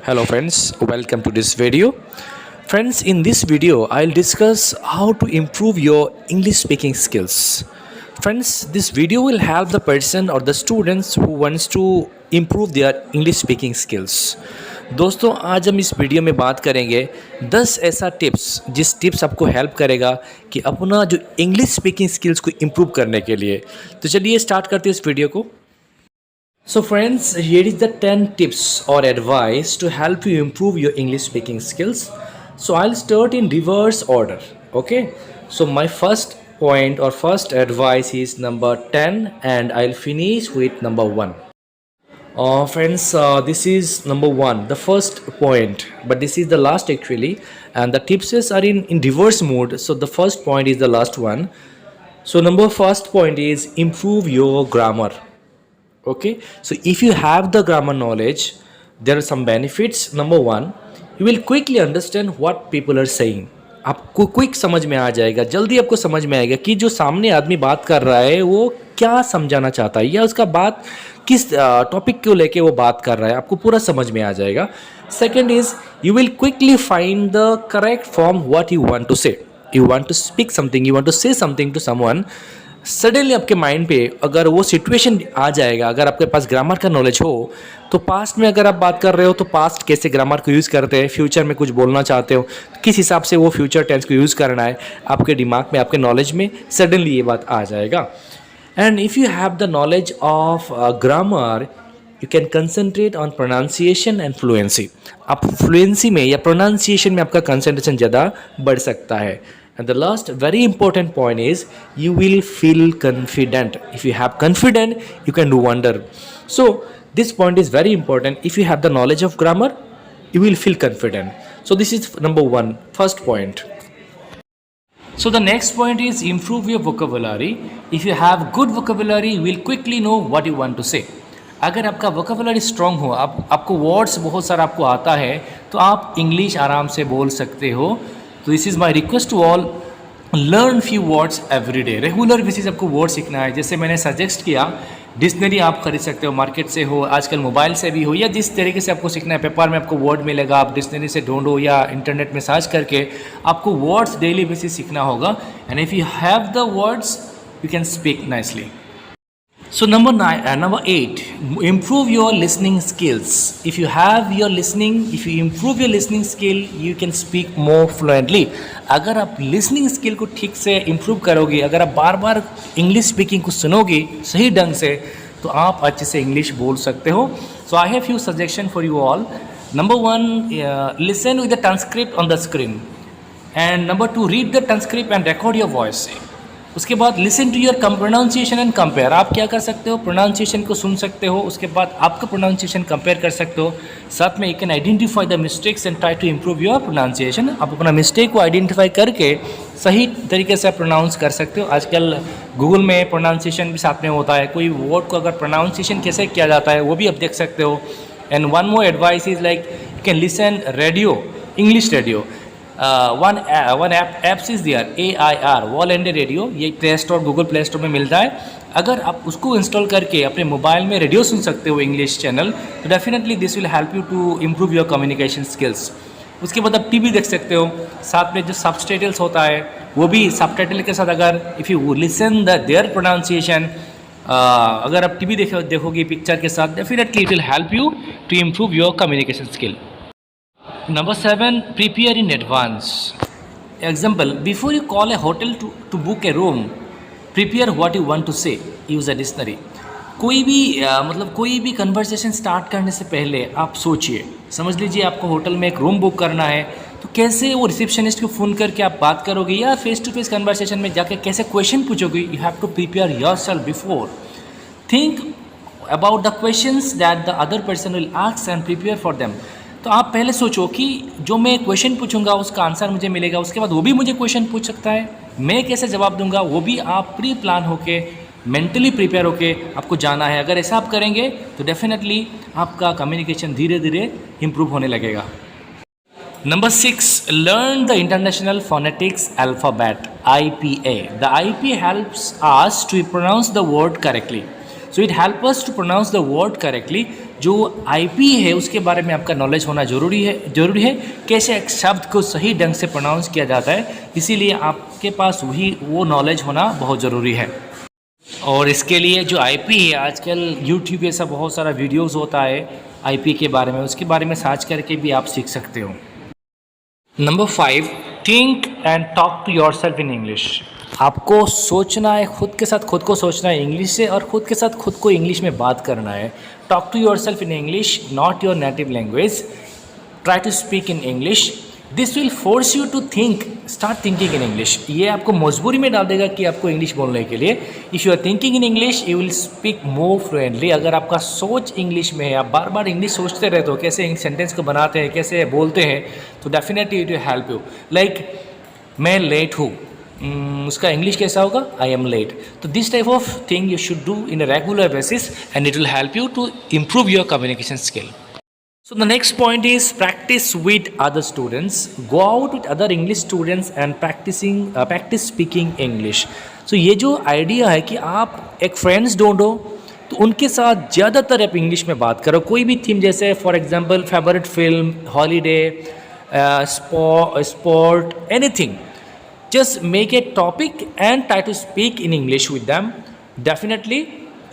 Hello friends, welcome to this video. Friends, in this video I'll discuss how to improve your English speaking skills. Friends, this video will help the person or the students who wants to improve their English speaking skills. दोस्तों, आज हम इस video में बात करेंगे 10 ऐसा tips जिस tips आपको हेल्प करेगा कि अपना जो इंग्लिश स्पीकिंग स्किल्स को इम्प्रूव करने के लिए। तो चलिए स्टार्ट करते हैं इस वीडियो को। So friends, here is the 10 tips or advice to help you improve your English speaking skills. So I'll start in reverse order. Okay. So my first point or first advice is number 10 and I'll finish with number 1. Friends, this is number 1, the first point, but this is the last actually, and the tips are in reverse mode. So the first point is the last one. So first point is improve your grammar. Okay, so if you have the grammar knowledge, there are some benefits. Number 1, you will quickly understand what people are saying. आपको quick समझ में आ जाएगा, जल्दी आपको समझ में आएगा कि जो सामने आदमी बात कर रहा है वो क्या समझाना चाहता है या उसका बात किस टॉपिक को लेके वो बात कर रहा है, आपको पूरा समझ में आ जाएगा. Second is you will quickly find the correct form what you want to say. You want to speak something, you want to say something to someone. Suddenly आपके माइंड पे अगर वो सिचुएशन आ जाएगा, अगर आपके पास ग्रामर का नॉलेज हो तो पास्ट में अगर आप बात कर रहे हो तो पास्ट कैसे ग्रामर को यूज़ करते हैं, फ्यूचर में कुछ बोलना चाहते हो किस हिसाब से वो फ्यूचर टेंस को यूज़ करना है, आपके दिमाग में आपके नॉलेज में सडनली ये बात आ जाएगा. And if you have the knowledge of grammar you can concentrate on pronunciation and fluency. आप फ्लुएंसी में या प्रोनाउंसिएशन में आपका कंसंट्रेशन ज़्यादा बढ़ सकता है. And the last very important point is you will feel confident. If you have confidence, you can do wonder. So this point is very important. If you have the knowledge of grammar, you will feel confident. So this is number 1, first point. So the next point is improve your vocabulary. If you have good vocabulary, you will quickly know what you want to say. अगर आपका vocabulary strong हो, आपको words बहुत सारा आपको आता है तो आप इंग्लिश आराम से बोल सकते हो. तो this is my request to all, learn few words every day. Regular basis आपको वर्ड सीखना है. जैसे मैंने सजेस्ट किया, डिक्शनरी आप खरीद सकते हो मार्केट से हो, आजकल मोबाइल से भी हो, या जिस तरीके से आपको सीखना है. पेपर में आपको वर्ड मिलेगा, आप डिक्शनरी से ढूंढो या इंटरनेट में सर्च करके आपको वर्ड्स डेली बेसिस सीखना होगा. And if you have the words you can speak nicely. So number 8, improve your listening skills. If you have your listening, if you improve your listening skill, you can speak more fluently. अगर आप listening skill को ठीक से improve करोगे, अगर आप बार बार English speaking को सुनोगे सही ढंग से, तो आप अच्छे से English बोल सकते हो. So I have few suggestion for you all. Number 1, listen with the transcript on the screen. And number 2, read the transcript and record your voice. उसके बाद listen to your pronunciation and compare. आप क्या कर सकते हो, pronunciation को सुन सकते हो, उसके बाद आपका प्रोनाउंसिएशन कंपेयर कर सकते हो. साथ में you can identify the mistakes and try to improve your pronunciation. आप अपना मिस्टेक को आइडेंटिफाई करके सही तरीके से प्रोनाउंस कर सकते हो. आजकल गूगल में प्रोनाउंसिएशन भी साथ में होता है, कोई वर्ड को अगर प्रोनाउंसिएशन कैसे किया जाता है वो भी आप देख सकते हो. And one more advice is like you can listen radio, English radio. One apps is there, AIR, all India radio. ये play store, Google play store में मिलता है. अगर आप उसको इंस्टॉल करके अपने मोबाइल में रेडियो सुन सकते हो इंग्लिश चैनल, तो definitely this will help you to improve your communication skills. उसके बाद आप टीवी देख सकते हो, साथ में जो सबटाइटल्स होता है वो भी सबटाइटल के साथ अगर if you listen their pronunciation, अगर आप टीवी देखोगे पिक्चर के साथ, definitely it will help you to improve your communication skill. Number 7, prepare in advance. Example, before you call a hotel to book a room, prepare what you want to say. Use a dictionary. कोई भी conversation start करने से पहले आप सोचिए, समझ लीजिए आपको होटल में एक रूम बुक करना है तो कैसे वो रिसेप्शनिस्ट को फ़ोन करके आप बात करोगे या फेस टू फेस कन्वर्सेशन में जाके कैसे क्वेश्चन पूछोगे. You have to prepare yourself before. Think about the questions that the other person will ask and prepare for them. तो आप पहले सोचो कि जो मैं क्वेश्चन पूछूंगा उसका आंसर मुझे मिलेगा, उसके बाद वो भी मुझे क्वेश्चन पूछ सकता है, मैं कैसे जवाब दूंगा वो भी आप प्री प्लान होके मेंटली प्रिपेयर होके आपको जाना है. अगर ऐसा आप करेंगे तो डेफिनेटली आपका कम्युनिकेशन धीरे धीरे इम्प्रूव होने लगेगा. Number 6, learn the International Phonetics Alphabet, IPA. The IPA helps us to pronounce the word correctly. So it help us to pronounce the word correctly. जो IP है उसके बारे में आपका नॉलेज होना जरूरी है कैसे एक शब्द को सही ढंग से प्रोनाउंस किया जाता है, इसीलिए आपके पास वो नॉलेज होना बहुत ज़रूरी है। और इसके लिए जो IP है, आजकल यूट्यूब ऐसा बहुत सारा वीडियोस होता है IP के बारे में, उसके बारे में सर्च करके भी आप सीख सकते हो। Number 5, think and talk to yourself in English. आपको सोचना है, खुद के साथ खुद को सोचना है इंग्लिश से, और खुद के साथ खुद को इंग्लिश में बात करना है। Talk to yourself in English, not your native language. Try to speak in English. This will force you to think, start thinking in English. ये आपको मजबूरी में डाल देगा कि आपको इंग्लिश बोलने के लिए। If you are thinking in English you will speak more fluently. अगर आपका सोच इंग्लिश में है, आप बार बार इंग्लिश सोचते रहते हो, कैसे सेंटेंस को बनाते हैं, कैसे बोलते हैं, तो definitely it will help you. Like मैं लेट हूँ, उसका इंग्लिश कैसा होगा? I am late. तो this type of thing you should do in a regular basis and it will help you to improve your communication skill. So the next point is practice with other students. Go out with other English students and practice speaking English. So ये जो idea है कि आप एक friends ढूंढो, तो उनके साथ ज़्यादातर आप इंग्लिश में बात करो। कोई भी थीम, जैसे for example favourite film, holiday, sport, anything, just make a topic and try to speak in English with them. Definitely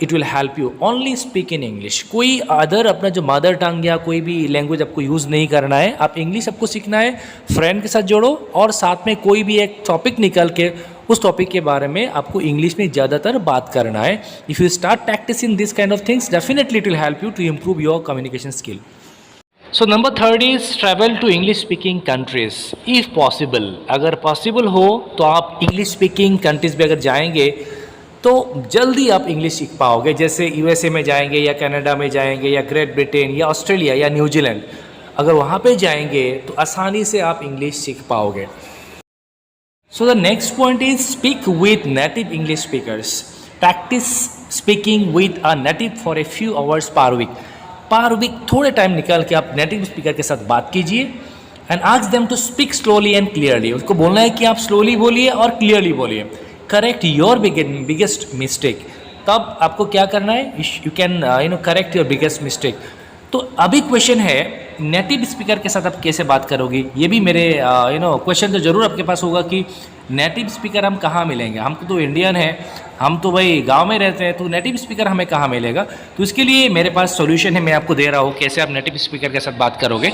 it will help you. Only speak in English. कोई अदर अपना जो mother tongue या कोई भी language आपको use नहीं करना है, आप इंग्लिश आपको सीखना है। फ्रेंड के साथ जोड़ो और साथ में कोई भी एक टॉपिक निकाल के उस टॉपिक के बारे में आपको इंग्लिश में ज़्यादातर बात करना है। If you start practicing this kind of things, definitely it will help you to improve your communication skill. So number 3 is travel to English speaking countries if possible. अगर पॉसिबल हो तो आप इंग्लिश स्पीकिंग कंट्रीज में अगर जाएंगे तो जल्दी आप इंग्लिश सीख पाओगे. जैसे USA में जाएंगे या कनाडा में जाएंगे या ग्रेट ब्रिटेन या ऑस्ट्रेलिया या न्यूजीलैंड, अगर वहाँ पे जाएंगे तो आसानी से आप इंग्लिश सीख पाओगे. So the next point is speak with native English speakers. Practice speaking with a native for a few hours per week. थोड़े टाइम निकाल के आप नेटिव स्पीकर के साथ बात कीजिए and ask them to speak slowly and clearly. उसको बोलना है कि आप स्लोली बोलिए और क्लियरली बोलिए. Correct your biggest mistake. तब आपको क्या करना है, you can correct your biggest mistake. तो अभी क्वेश्चन है, नेटिव स्पीकर के साथ आप कैसे बात करोगे? ये भी मेरे क्वेश्चन तो ज़रूर आपके पास होगा कि नेटिव स्पीकर हम कहाँ मिलेंगे. हम तो इंडियन हैं, हम तो भाई गांव में रहते हैं, तो नेटिव स्पीकर हमें कहाँ मिलेगा? तो इसके लिए मेरे पास सॉल्यूशन है, मैं आपको दे रहा हूँ कैसे आप नेटिव स्पीकर के साथ बात करोगे.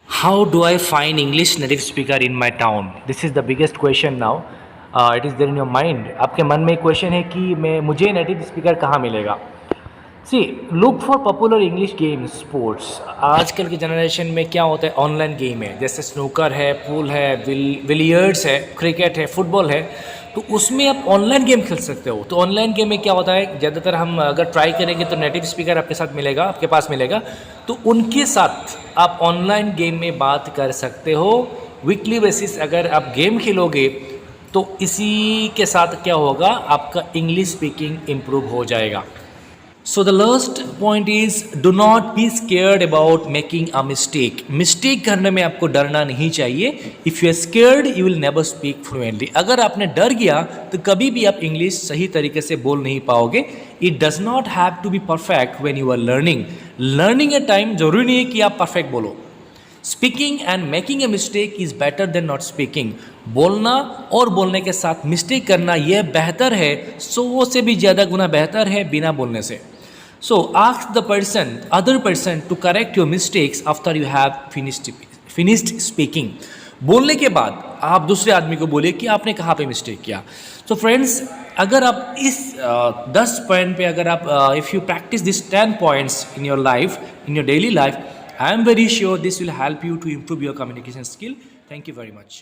How do I find English native speaker in my town? This is the biggest question now. It is there in your mind. आपके मन में क्वेश्चन है कि मुझे नेटिव स्पीकर कहाँ मिलेगा. See look for popular English games, sports. आजकल के जनरेशन में क्या होता है, ऑनलाइन गेम है, जैसे स्नूकर है, पूल है, बिलियर्ड्स है, क्रिकेट है, फुटबॉल है. तो उसमें आप ऑनलाइन गेम खेल सकते हो. तो ऑनलाइन गेम में क्या होता है, ज़्यादातर हम अगर ट्राई करेंगे तो नेटिव स्पीकर आपके साथ मिलेगा, आपके पास मिलेगा. तो उनके साथ आप ऑनलाइन गेम में बात कर सकते हो. वीकली बेसिस अगर आप गेम खेलोगे तो इसी के साथ क्या होगा, आपका इंग्लिश स्पीकिंग इम्प्रूव हो जाएगा. So the last point is do not be scared about making a mistake. Mistake करने में आपको डरना नहीं चाहिए. If you are scared you will never speak fluently. अगर आपने डर गया तो कभी भी आप इंग्लिश सही तरीके से बोल नहीं पाओगे. It does not have to be perfect when you are learning a time. जरूरी नहीं है कि आप परफेक्ट बोलो. Speaking and making a mistake is better than not speaking. बोलना और बोलने के साथ मिस्टेक करना यह बेहतर है, 100 से भी ज़्यादा गुना बेहतर है बिना बोलने से. So ask the other person to correct your mistakes after you have finished speaking. बोलने के बाद आप दूसरे आदमी को बोलिए कि आपने कहाँ पे मिस्टेक किया. सो फ्रेंड्स, अगर आप इस 10 पॉइंट पे अगर आप if you practice this 10 points in your life, in your daily life, I am very sure this will help you to improve your communication skill. Thank you very much.